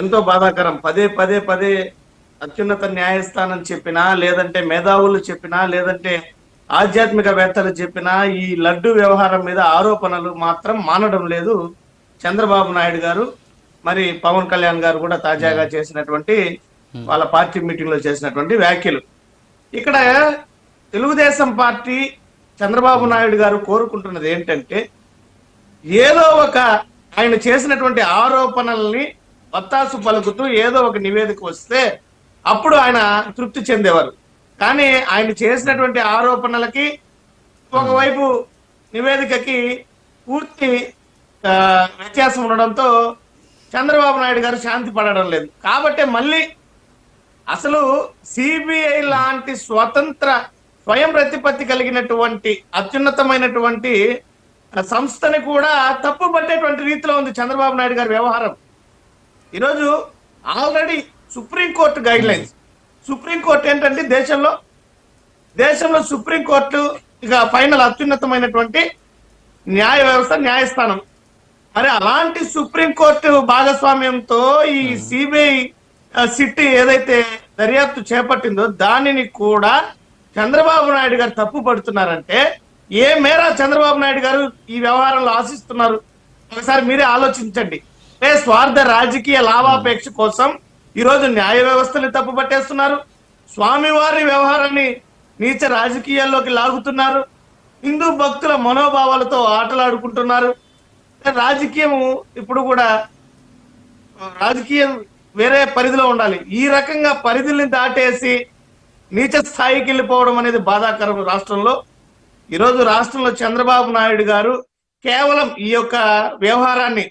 ఎంతో బాధాకరం. పదే పదే పదే అత్యున్నత న్యాయస్థానం చెప్పినా, లేదంటే మేధావులు చెప్పినా, లేదంటే ఆధ్యాత్మికవేత్తలు చెప్పినా ఈ లడ్డు వ్యవహారం మీద ఆరోపణలు మాత్రం మానడం లేదు. చంద్రబాబు నాయుడు గారు, మరి పవన్ కళ్యాణ్ గారు కూడా తాజాగా చేసినటువంటి వాళ్ళ పార్టీ మీటింగ్ లో చేసినటువంటి వ్యాఖ్యలు. ఇక్కడ తెలుగుదేశం పార్టీ, చంద్రబాబు నాయుడు గారు కోరుకుంటున్నది ఏంటంటే, ఏదో ఒక ఆయన చేసినటువంటి ఆరోపణల్ని వత్తాసు పలుకుతూ ఏదో ఒక నివేదిక వస్తే అప్పుడు ఆయన తృప్తి చెందేవారు. కానీ ఆయన చేసినటువంటి ఆరోపణలకి ఒకవైపు నివేదికకి పూర్తి వ్యత్యాసం ఉండడంతో చంద్రబాబు నాయుడు గారు శాంతి పడడం లేదు. కాబట్టి మళ్ళీ అసలు సిబిఐ లాంటి స్వతంత్ర స్వయం ప్రతిపత్తి కలిగినటువంటి అత్యున్నతమైనటువంటి సంస్థని కూడా తప్పు పట్టేటువంటి రీతిలో ఉంది చంద్రబాబు నాయుడు గారి వ్యవహారం. ఈరోజు already supreme court guide lines, supreme court ఏంటంటే దేశంలో సుప్రీంకోర్టు ఇక ఫైనల్ అత్యున్నతమైనటువంటి న్యాయ వ్యవస్థ, న్యాయస్థానం. మరి అలాంటి సుప్రీంకోర్టు భాగస్వామ్యంతో ఈ సిబిఐ సిట్ ఏదైతే దర్యాప్తు చేపట్టిందో దానిని కూడా చంద్రబాబు నాయుడు గారు తప్పు పడుతున్నారంటే ఏ మేర చంద్రబాబు నాయుడు గారు ఈ వ్యవహారంలో ఆశిస్తున్నారు ఒకసారి మీరే ఆలోచించండి. స్వార్థ రాజకీయ లాభాపేక్ష కోసం ఈరోజు న్యాయ వ్యవస్థని తప్పు పట్టేస్తున్నారు, స్వామివారి వ్యవహారాన్ని నీచ రాజకీయాల్లోకి లాగుతున్నారు, హిందూ భక్తుల మనోభావాలతో ఆటలాడుకుంటున్నారు. రాజకీయము ఇప్పుడు కూడా రాజకీయం వేరే పరిధిలో ఉండాలి. ఈ రకంగా పరిధిని దాటేసి నీచ స్థాయికి వెళ్ళిపోవడం అనేది బాధాకరం. ఈరోజు రాష్ట్రంలో చంద్రబాబు నాయుడు గారు కేవలం ఈ యొక్క వ్యవహారాన్ని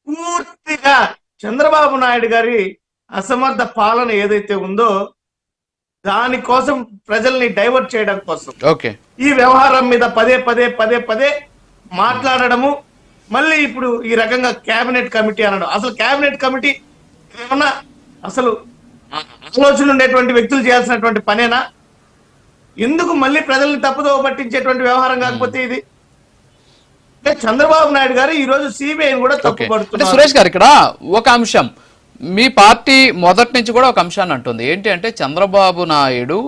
పూర్తిగా చంద్రబాబు నాయుడు గారి అసమర్థ పాలన ఏదైతే ఉందో దానికోసం ప్రజల్ని డైవర్ట్ చేయడం కోసం ఈ వ్యవహారం మీద పదే పదే పదే పదే మాట్లాడడము, మళ్ళీ ఇప్పుడు ఈ రకంగా కేబినెట్ కమిటీ అనడం. అసలు కేబినెట్ కమిటీ ఏమన్నా అసలు ఆలోచన ఉండేటువంటి వ్యక్తులు చేయాల్సినటువంటి పనేనా? ఎందుకు మళ్ళీ ప్రజల్ని తప్పుదోవ పట్టించేటువంటి వ్యవహారం కాకపోతే ఇది? అంటే చంద్రబాబు నాయుడు గారు ఈ రోజు సిబిఐని కూడా తప్పుపడుతున్నారు. సురేష్ గారు, ఇక్కడ ఒక అంశం మీ పార్టీ మొదటి నుంచి కూడా ఒక అంశాన్ని అంటుంది ఏంటి అంటే, చంద్రబాబు నాయుడు